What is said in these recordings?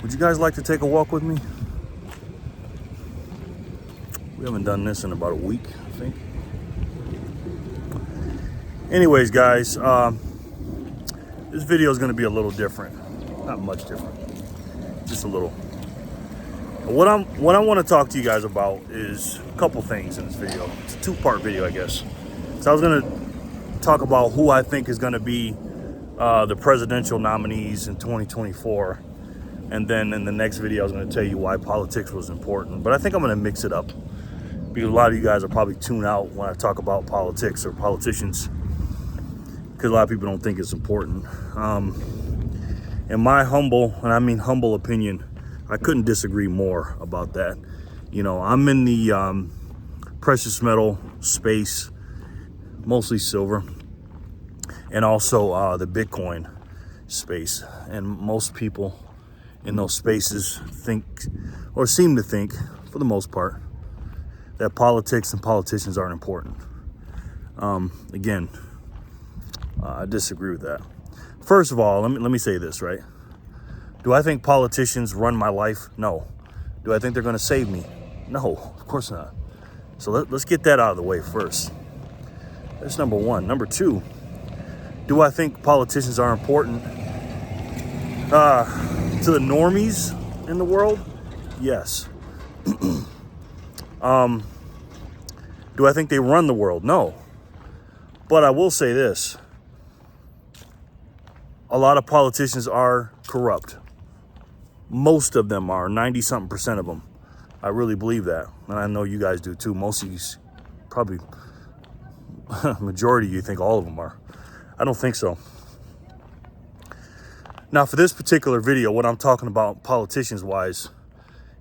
Would you guys like to take a walk with me? We haven't done this in about a week, I think. Anyways, guys, this video is going to be a little different. Not much different, just a little. What I want to talk to you guys about is a couple things in this video. It's a two-part video, I guess. So I was going to talk about who I think is going to be the presidential nominees in 2024. And then in the next video, I was going to tell you why politics was important. But I think I'm going to mix it up, because a lot of you guys are probably tuned out when I talk about politics or politicians, because a lot of people don't think it's important. In my humble, and I mean humble opinion, I couldn't disagree more about that. You know, I'm in the precious metal space, mostly silver, and also the Bitcoin space. And most people in those spaces think, or seem to think, for the most part, that politics and politicians aren't important. Again, I disagree with that. First of all, let me say this, right? Do I think politicians run my life? No. Do I think they're going to save me? No, of course not. So let's get that out of the way first. That's number one. Number two, do I think politicians are important to the normies in the world? Yes. Do I think they run the world? No. But I will say this. A lot of politicians are corrupt. Most of them are, 90-something% of them. I really believe that. And I know you guys do too. Most of you, probably, majority of you think all of them are. I don't think so. Now, for this particular video, what I'm talking about politicians-wise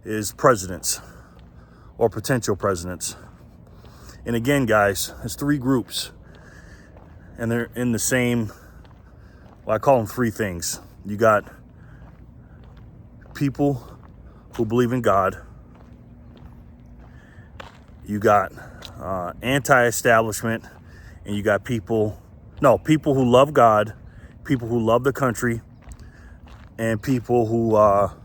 is presidents or potential presidents. And again, guys, it's three groups. And they're in the same, well, I call them three things. You got people who believe in God. You got anti-establishment. And you got people who love God, people who love the country, and people who are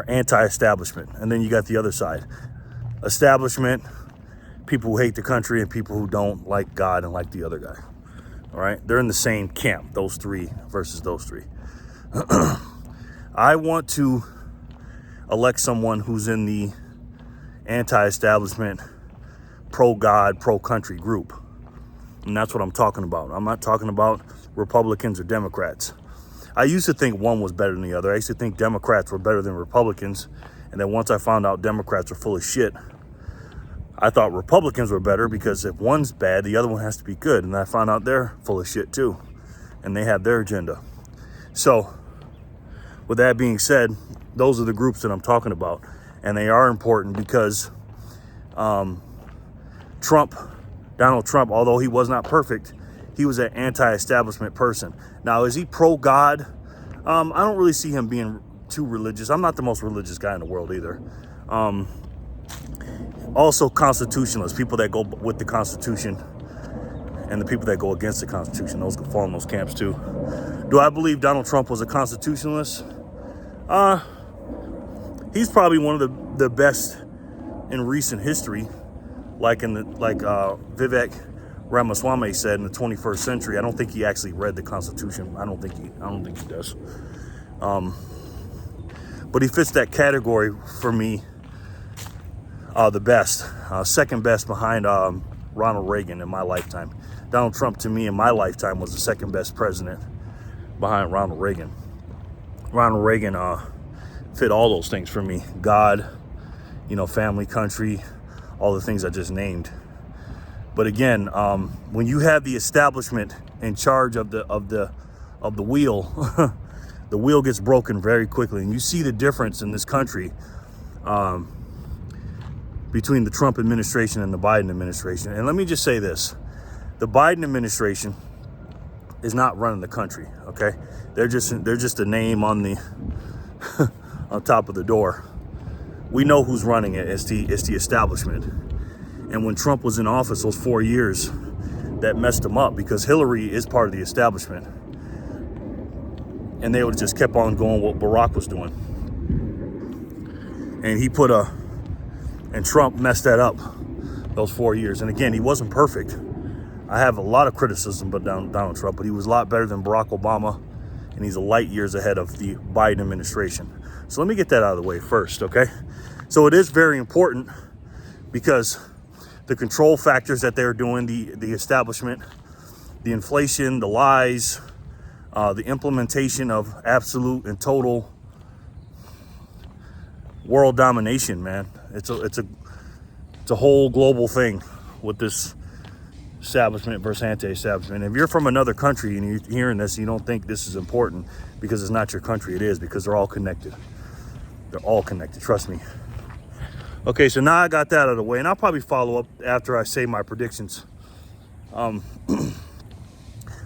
anti-establishment. And then you got the other side. Establishment, people who hate the country, and people who don't like God and like the other guy. All right? They're in the same camp, those three versus those three. I want to elect someone who's in the anti-establishment, pro-God, pro-country group. And that's what I'm talking about. I'm not talking about Republicans or Democrats. I used to think one was better than the other. I used to think Democrats were better than Republicans. And then once I found out Democrats are full of shit, I thought Republicans were better, because if one's bad, the other one has to be good. And I found out they're full of shit too. And they have their agenda. So, with that being said, those are the groups that I'm talking about. And they are important because Donald Trump, although he was not perfect, he was an anti-establishment person. Now, is he pro-God? I don't really see him being too religious. I'm not the most religious guy in the world either. Also, constitutionalists, people that go with the Constitution, and the people that go against the Constitution, those fall in those camps too. Do I believe Donald Trump was a constitutionalist? He's probably one of the best in recent history. Like Vivek Ramaswamy said, in the 21st century. I don't think he actually read the Constitution. I don't think he does. But he fits that category for me. The best, second best behind Ronald Reagan in my lifetime. Donald Trump, to me, in my lifetime, was the second best president behind Ronald Reagan. Ronald Reagan fit all those things for me: God, family, country, all the things I just named. But again, when you have the establishment in charge of the wheel, the wheel gets broken very quickly. And you see the difference in this country between the Trump administration and the Biden administration. And let me just say this: the Biden administration is not running the country. Okay, they're just a name on the on top of the door. We know who's running it. It's the establishment. And when Trump was in office, those 4 years, that messed him up, because Hillary is part of the establishment. and they would have just kept on going what Barack was doing. And and Trump messed that up those 4 years. And again, he wasn't perfect. I have a lot of criticism about Donald Trump, but he was a lot better than Barack Obama, and he's a light years ahead of the Biden administration. So let me get that out of the way first, okay? So it is very important because the control factors that they're doing, the establishment, the inflation, the lies, the implementation of absolute and total world domination, man. It's a whole global thing with this establishment versus anti-establishment. If you're from another country and you're hearing this, you don't think this is important because it's not your country. It is, because they're all connected. They're all connected, trust me. Okay, so now I got that out of the way, and I'll probably follow up after I say my predictions.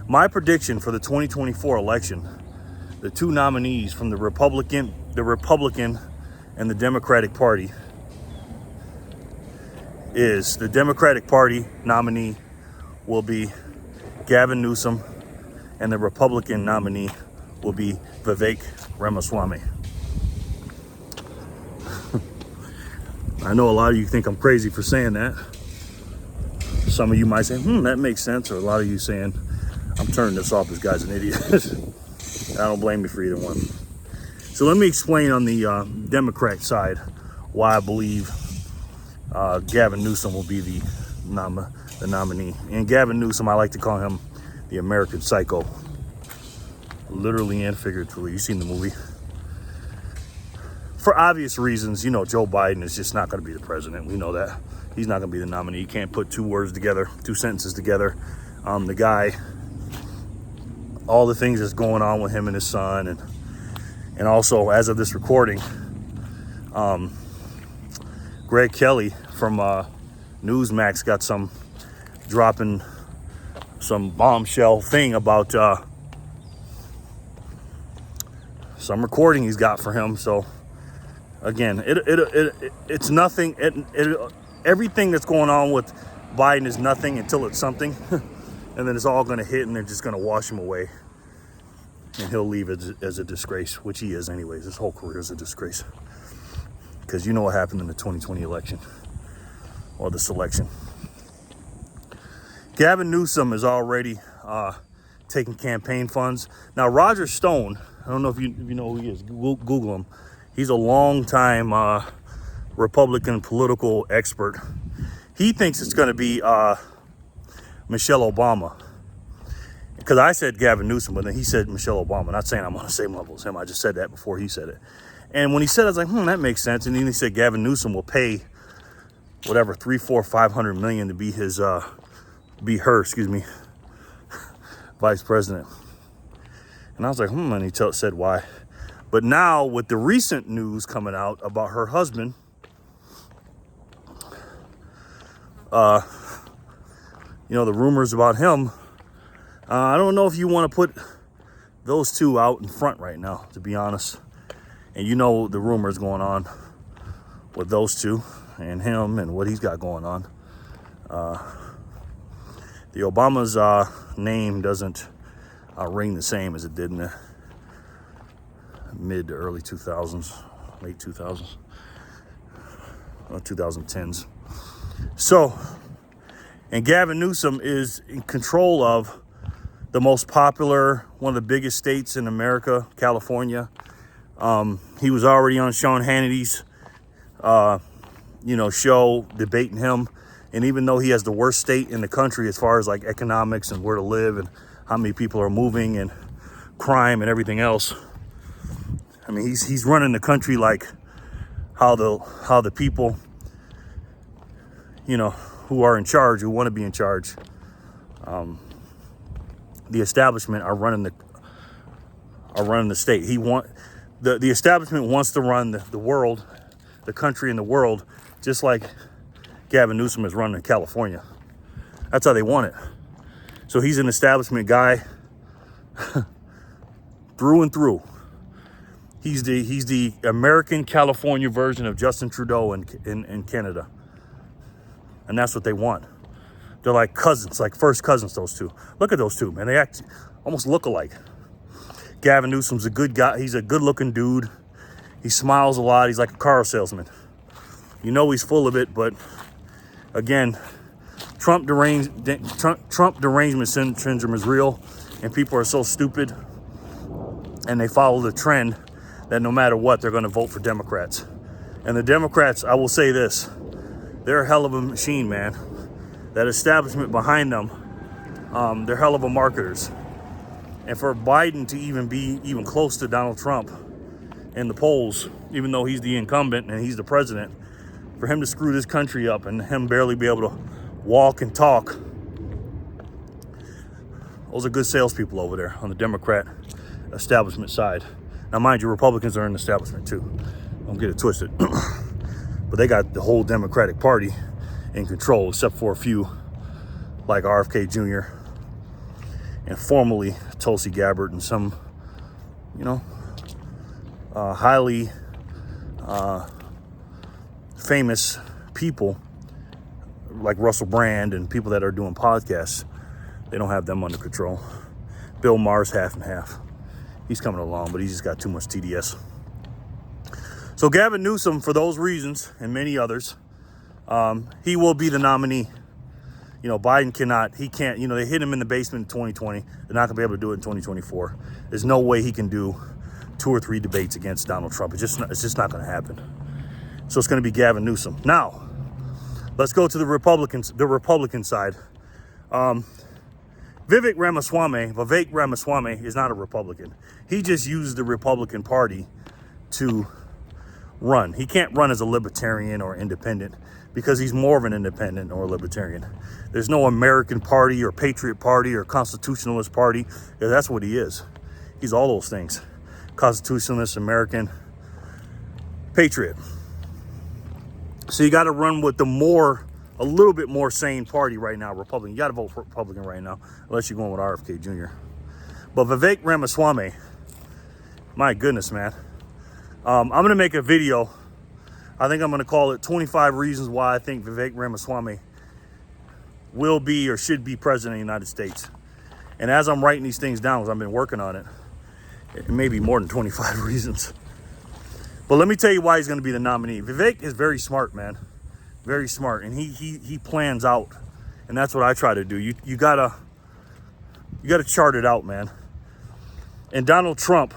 My prediction for the 2024 election, the two nominees from the Republican and the Democratic Party, is the Democratic Party nominee will be Gavin Newsom, and the Republican nominee will be Vivek Ramaswamy. I know a lot of you think I'm crazy for saying that. Some of you might say, that makes sense. Or a lot of you saying, I'm turning this off, this guy's an idiot. I don't blame you for either one. So let me explain on the Democrat side why I believe Gavin Newsom will be the nominee. And Gavin Newsom, I like to call him the American Psycho. Literally and figuratively. You've seen the movie. For obvious reasons, you know, Joe Biden is just not going to be the president. We know that. He's not going to be the nominee. You can't put two sentences together. The guy, all the things that's going on with him and his son, and also, as of this recording, Greg Kelly from Newsmax got dropping some bombshell thing about some recording he's got for him. So again, it's nothing. Everything that's going on with Biden is nothing until it's something, and then it's all going to hit, and they're just going to wash him away, and he'll leave as a disgrace, which he is anyways. His whole career is a disgrace, because you know what happened in the 2020 election, or the selection. Gavin Newsom is already taking campaign funds. Now, Roger Stone, I don't know if you know who he is. Google him. He's a long-time Republican political expert. He thinks it's going to be Michelle Obama. Because I said Gavin Newsom, but then he said Michelle Obama. Not saying I'm on the same level as him. I just said that before he said it. And when he said it, I was like, that makes sense. And then he said Gavin Newsom will pay whatever, $500 million to be his, vice president. And I was like, and he said why. But now with the recent news coming out about her husband, the rumors about him, I don't know if you want to put those two out in front right now, to be honest. And you know the rumors going on with those two and him and what he's got going on. The Obama's name doesn't ring the same as it did in the mid to early 2000s, late 2000s, 2010s. So, and Gavin Newsom is in control of the most popular, one of the biggest states in America, California. He was already on Sean Hannity's, show debating him. And even though he has the worst state in the country as far as like economics and where to live and how many people are moving and crime and everything else, I mean, he's running the country like how the people, who are in charge, who want to be in charge, the establishment are running the state. The establishment wants to run the world, the country and the world, just like Gavin Newsom is running California. That's how they want it. So he's an establishment guy through and through. He's the American California version of Justin Trudeau in Canada. And that's what they want. They're like cousins, like first cousins, those two. Look at those two, man. They almost look alike. Gavin Newsom's a good guy. He's a good-looking dude. He smiles a lot. He's like a car salesman. You know he's full of it, but again, Trump derangement syndrome is real, and people are so stupid, and they follow the trend that no matter what, they're going to vote for Democrats. And the Democrats, I will say this, they're a hell of a machine, man. That establishment behind them, they're hell of a marketers. And for Biden to even be even close to Donald Trump in the polls, even though he's the incumbent and he's the president, for him to screw this country up and him barely be able to walk and talk, those are good salespeople over there on the Democrat establishment side. Now, mind you, Republicans are in the establishment too. Don't get it twisted. But they got the whole Democratic Party in control, except for a few like RFK Jr. and formerly Tulsi Gabbard and some, highly famous people like Russell Brand and people that are doing podcasts. They don't have them under control. Bill Maher's half and half. He's coming along, but he's just got too much TDS. So Gavin Newsom, for those reasons and many others, he will be the nominee. Biden can't, they hit him in the basement in 2020. They're not gonna be able to do it in 2024. There's no way he can do 2 or 3 debates against Donald Trump. It's just not gonna happen. So it's gonna be Gavin Newsom. Now, let's go to the Republican side. Vivek Ramaswamy is not a Republican. He just used the Republican Party to run. He can't run as a libertarian or independent because he's more of an independent or a libertarian. There's no American Party or Patriot Party or Constitutionalist Party. Yeah, that's what he is. He's all those things. Constitutionalist, American, Patriot. So you got to run with a little bit more sane party right now, Republican. You got to vote for Republican right now, unless you're going with RFK Jr. But Vivek Ramaswamy, my goodness, man. I'm going to make a video. I think I'm going to call it 25 Reasons Why I Think Vivek Ramaswamy will be or should be president of the United States. And as I'm writing these things down, because I've been working on it, it may be more than 25 reasons. But let me tell you why he's going to be the nominee. Vivek is very smart, man. Very smart. And he plans out. And that's what I try to do. You gotta chart it out, man. And Donald Trump,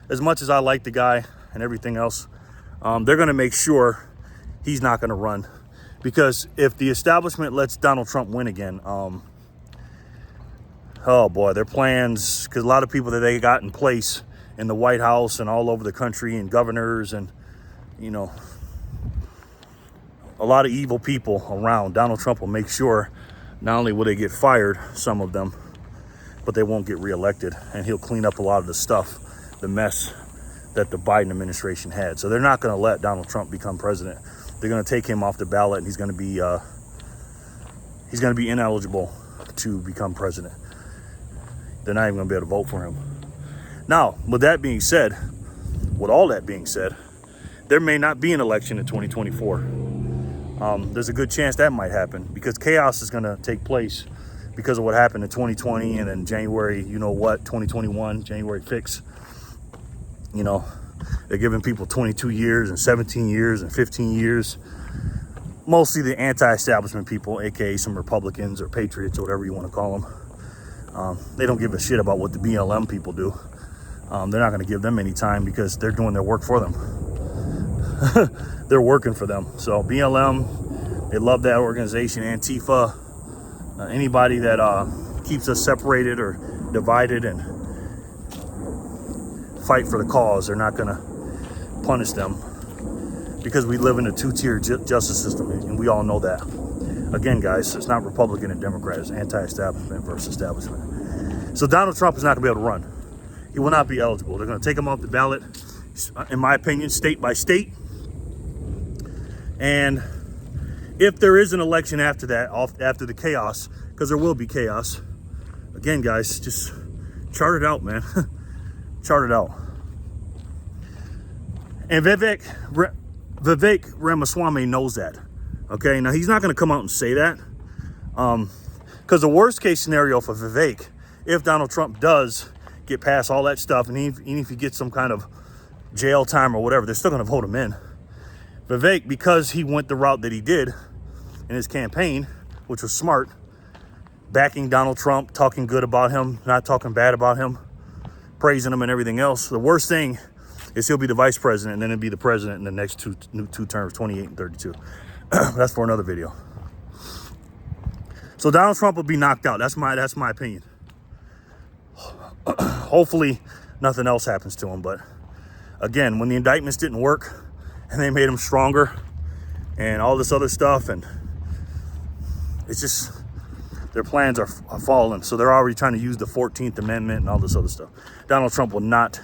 as much as I like the guy and everything else, they're going to make sure he's not going to run. Because if the establishment lets Donald Trump win again, oh boy, their plans, because a lot of people that they got in place in the White House and all over the country and governors and, a lot of evil people around, Donald Trump will make sure not only will they get fired, some of them, but they won't get reelected. And he'll clean up a lot of the stuff, the mess that the Biden administration had. So they're not going to let Donald Trump become president. They're going to take him off the ballot, and he's going to be ineligible to become president. They're not even going to be able to vote for him. Now, with all that being said, there may not be an election in 2024. There's a good chance that might happen because chaos is going to take place because of what happened in 2020 and then January, 2021, January 6th. They're giving people 22 years and 17 years and 15 years. Mostly the anti-establishment people, aka some Republicans or Patriots or whatever you want to call them. They don't give a shit about what the BLM people do. They're not going to give them any time because they're doing their work for them. They're working for them. So BLM, they love that organization. Antifa, anybody that keeps us separated or divided and fight for the cause, they're not going to punish them because we live in a two-tier justice system, and we all know that. Again, guys, it's not Republican and Democrat. It's anti-establishment versus establishment. So Donald Trump is not going to be able to run. He will not be eligible. They're going to take him off the ballot, in my opinion, state by state. And if there is an election after that, after the chaos, because there will be chaos, again, guys, just chart it out, man. Chart it out. And Vivek Ramaswamy knows that. Okay, now he's not going to come out and say that. Because the worst case scenario for Vivek, if Donald Trump does get past all that stuff, and even if he gets some kind of jail time or whatever, they're still going to vote him in. Vivek, because he went the route that he did in his campaign, which was smart, backing Donald Trump, talking good about him, not talking bad about him, praising him and everything else. The worst thing is he'll be the vice president, and then he'll be the president in the next two terms, 28 and 32. That's for another video. So Donald Trump will be knocked out. That's my opinion. Hopefully nothing else happens to him. But again, when the indictments didn't work and they made him stronger and all this other stuff, and it's just their plans are falling. So they're already trying to use the 14th Amendment and all this other stuff. Donald Trump will not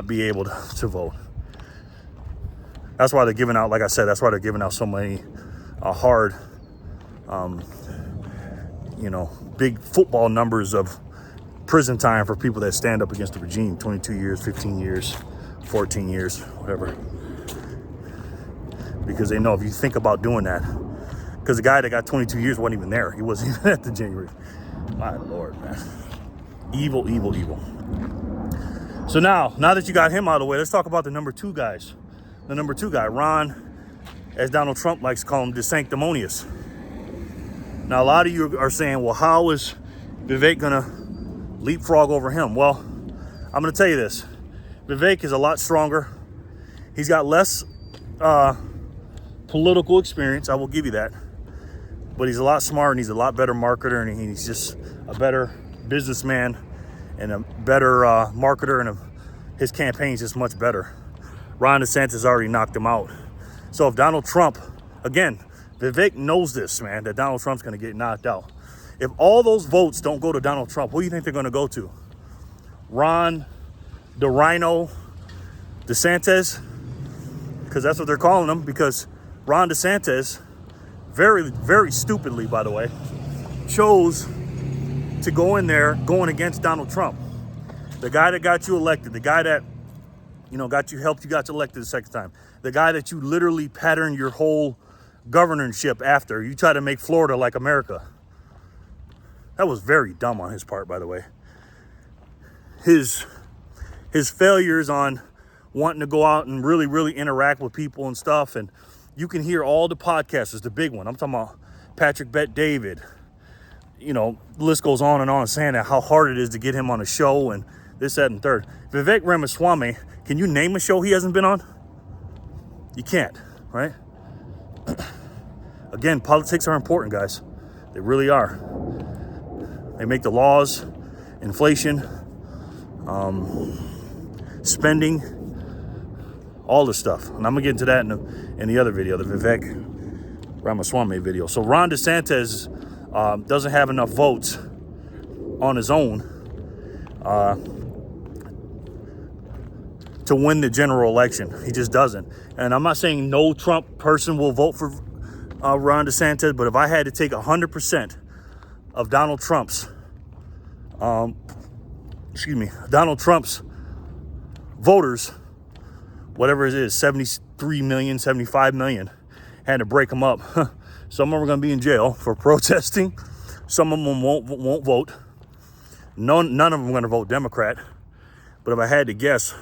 be able to vote. That's why they're giving out, like I said, that's why they're giving out so many hard, big football numbers of prison time for people that stand up against the regime. 22 years, 15 years, 14 years, whatever. Because they know if you think about doing that, because the guy that got 22 years wasn't even there. He wasn't even at the January. My Lord, man. Evil, evil, evil. So now that you got him out of the way, let's talk about the number two guys. The number two guy, Ron, as Donald Trump likes to call him, DeSanctimonious. Now, a lot of you are saying, well, how is Vivek going to leapfrog over him? Well, I'm going to tell you this. Vivek is a lot stronger. He's got less political experience. I will give you that. But he's a lot smarter, and he's a lot better marketer, and he's just a better businessman and a better marketer, and his campaign's just much better. Ron DeSantis already knocked him out. So if Donald Trump, again, Vivek knows this, man, that Donald Trump's going to get knocked out. If all those votes don't go to Donald Trump, who do you think they're going to go to? Ron, the Rhino, DeSantis? Because that's what they're calling him, because Ron DeSantis, very, very stupidly, by the way, chose to go in there going against Donald Trump. The guy that got you elected, the guy that, helped you got elected the second time. The guy that you literally patterned your whole governorship after. You try to make Florida like America. That was very dumb on his part, by the way. His failures on wanting to go out and really, really interact with people and stuff. And you can hear all the podcasters, the big one. I'm talking about Patrick Bet-David. The list goes on and on, saying that how hard it is to get him on a show and this, that, and third. Vivek Ramaswamy, can you name a show he hasn't been on? You can't, right? Again, politics are important, guys. They really are. They make the laws, inflation, spending, all this stuff. And I'm going to get into that in the other video, the Vivek Ramaswamy video. So Ron DeSantis doesn't have enough votes on his own to win the general election. He just doesn't. And I'm not saying no Trump person will vote for Ron DeSantis, but if I had to take 100% of Donald Trump's voters, whatever it is, 73 million, 75 million, had to break them up. Some of them are going to be in jail for protesting. Some of them won't vote. None of them are going to vote Democrat. But if I had to guess,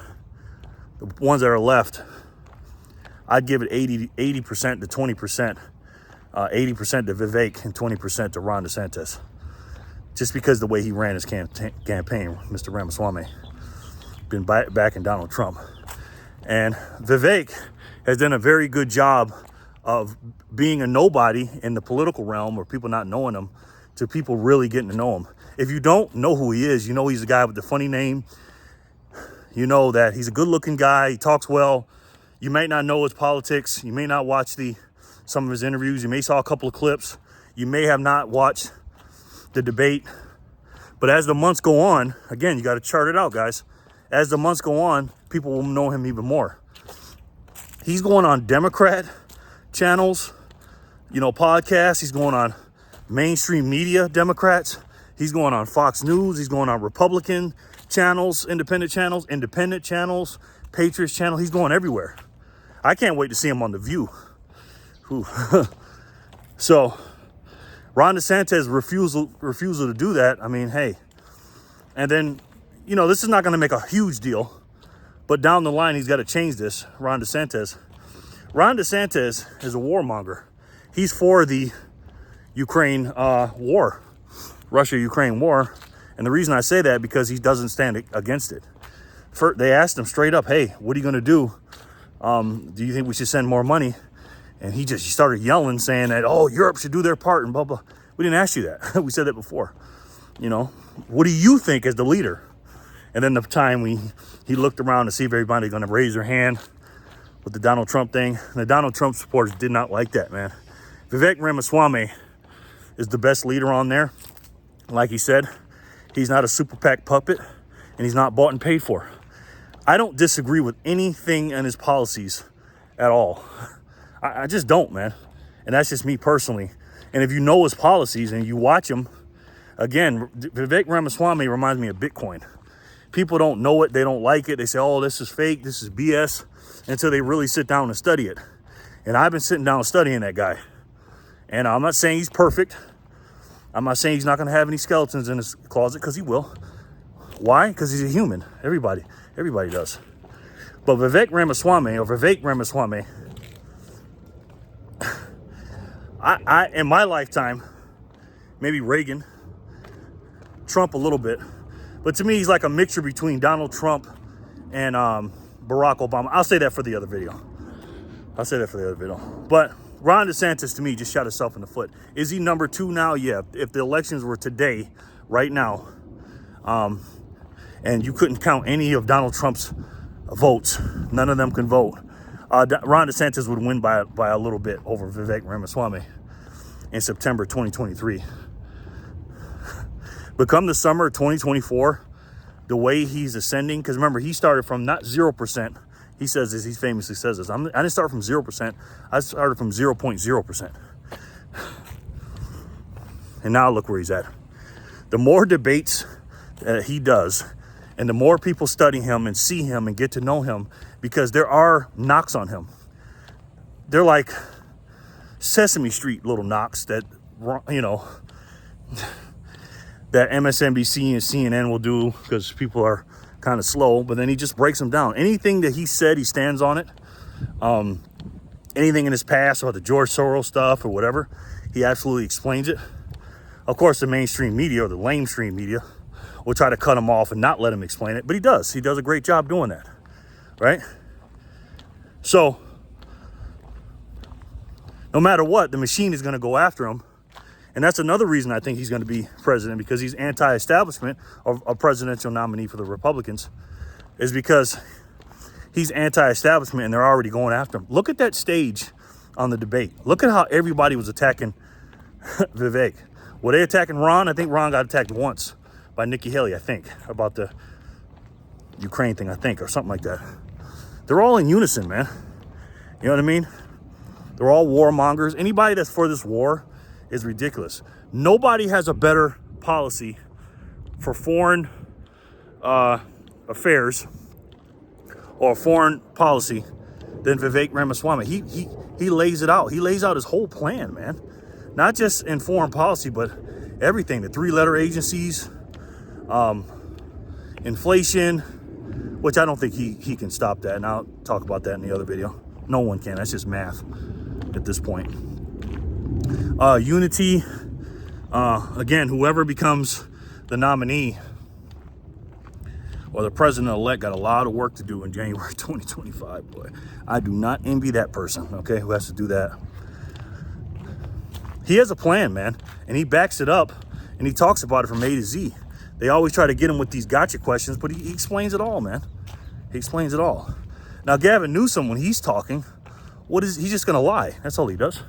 the ones that are left, I'd give it 80% to 20%. 80% to Vivek and 20% to Ron DeSantis. Just because the way he ran his campaign, Mr. Ramaswamy, been backing Donald Trump. And Vivek has done a very good job of being a nobody in the political realm, or people not knowing him, to people really getting to know him. If you don't know who he is, you know he's a guy with the funny name. You know that he's a good-looking guy. He talks well. You may not know his politics. You may not watch some of his interviews. You may saw a couple of clips. You may have not watched the debate. But as the months go on, again, you got to chart it out, guys. As the months go on, people will know him even more. He's going on Democrat channels, podcasts. He's going on mainstream media, Democrats. He's going on Fox News. He's going on Republican channels, independent channels, Patriots channel. He's going everywhere. I can't wait to see him on The View. So Ron DeSantis refusal to do that. I mean, hey. And then, you know, this is not going to make a huge deal, but down the line, he's got to change this. Ron DeSantis is a warmonger. He's for the Ukraine war, Russia-Ukraine war. And the reason I say that, because he doesn't stand against it. They asked him straight up, hey, what are you going to do? Do you think we should send more money? And he started yelling, saying that, oh, Europe should do their part and blah, blah. We didn't ask you that. We said that before. You know, what do you think as the leader? And then the time he looked around to see if everybody going to raise their hand with the Donald Trump thing. And the Donald Trump supporters did not like that, man. Vivek Ramaswamy is the best leader on there. Like he said, he's not a super PAC puppet, and he's not bought and paid for. I don't disagree with anything in his policies at all. I just don't, man. And that's just me personally. And if you know his policies and you watch him, again, Vivek Ramaswamy reminds me of Bitcoin. People don't know it. They don't like it. They say, oh, this is fake. This is BS, until they really sit down and study it. And I've been sitting down studying that guy. And I'm not saying he's perfect. I'm not saying he's not going to have any skeletons in his closet, because he will. Why? Because he's a human. Everybody does. But Vivek Ramaswamy, I in my lifetime, maybe Reagan, Trump a little bit, but to me he's like a mixture between Donald Trump and Barack Obama. I'll say that for the other video. But Ron DeSantis, to me, just shot himself in the foot. Is he number 2 now? Yeah. If the elections were today, right now, and you couldn't count any of Donald Trump's votes, none of them can vote, Ron DeSantis would win by a little bit over Vivek Ramaswamy in September 2023. But come the summer of 2024, the way he's ascending, because remember, he started from not 0%. He says this, he famously says this. I didn't start from 0%. I started from 0.0%. And now look where he's at. The more debates he does, and the more people study him and see him and get to know him, because there are knocks on him. They're like Sesame Street little knocks that, you know, that MSNBC and CNN will do because people are kind of slow, but then he just breaks them down. Anything that he said, he stands on it. Anything in his past about the George Soros stuff or whatever, he absolutely explains it. Of course, the mainstream media, or the lamestream media, will try to cut him off and not let him explain it, but he does. He does a great job doing that, right? So, no matter what, the machine is going to go after him. And that's another reason I think he's going to be president, because he's anti-establishment, or a presidential nominee for the Republicans, is because he's anti-establishment and they're already going after him. Look at that stage on the debate. Look at how everybody was attacking Vivek. Were they attacking Ron? I think Ron got attacked once by Nikki Haley, I think, about the Ukraine thing, I think, or something like that. They're all in unison, man. You know what I mean? They're all warmongers. Anybody that's for this war is ridiculous. Nobody has a better policy for foreign affairs or foreign policy than Vivek Ramaswamy. He lays it out. He lays out his whole plan, man. Not just in foreign policy, but everything. The 3-letter agencies, inflation, which I don't think he can stop that. And I'll talk about that in the other video. No one can. That's just math at this point. Unity, again, whoever becomes the nominee or the president-elect got a lot of work to do in January 2025, boy. I do not envy that person, okay, who has to do that. He has a plan, man, and he backs it up, and he talks about it from A to Z. They always try to get him with these gotcha questions, but he explains it all, man. He explains it all. Now, Gavin Newsom, when he's talking, he's just going to lie. That's all he does.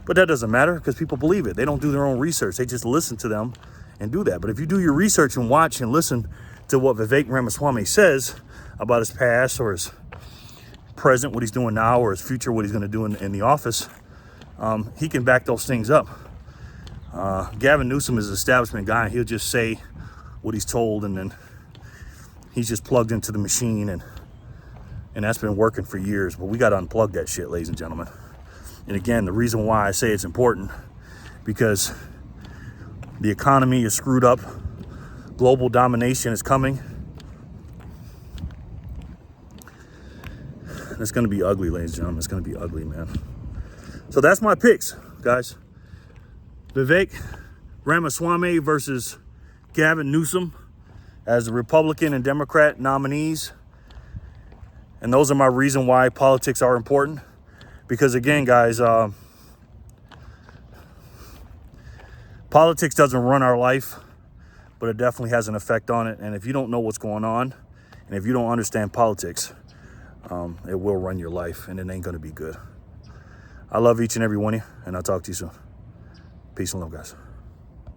But that doesn't matter, because people believe it. They don't do their own research. They just listen to them and do that. But if you do your research and watch and listen to what Vivek Ramaswamy says about his past or his present, what he's doing now, or his future, what he's going to do in the office, he can back those things up. Gavin Newsom is an establishment guy. He'll just say what he's told, and then he's just plugged into the machine, and that's been working for years. But we got to unplug that shit, ladies and gentlemen. And again, the reason why I say it's important, because the economy is screwed up. Global domination is coming. And it's going to be ugly, ladies and gentlemen. It's going to be ugly, man. So that's my picks, guys. Vivek Ramaswamy versus Gavin Newsom as the Republican and Democrat nominees. And those are my reason why politics are important. Because again, guys, politics doesn't run our life, but it definitely has an effect on it. And if you don't know what's going on, and if you don't understand politics, it will run your life, and it ain't going to be good. I love each and every one of you, and I'll talk to you soon. Peace and love, guys.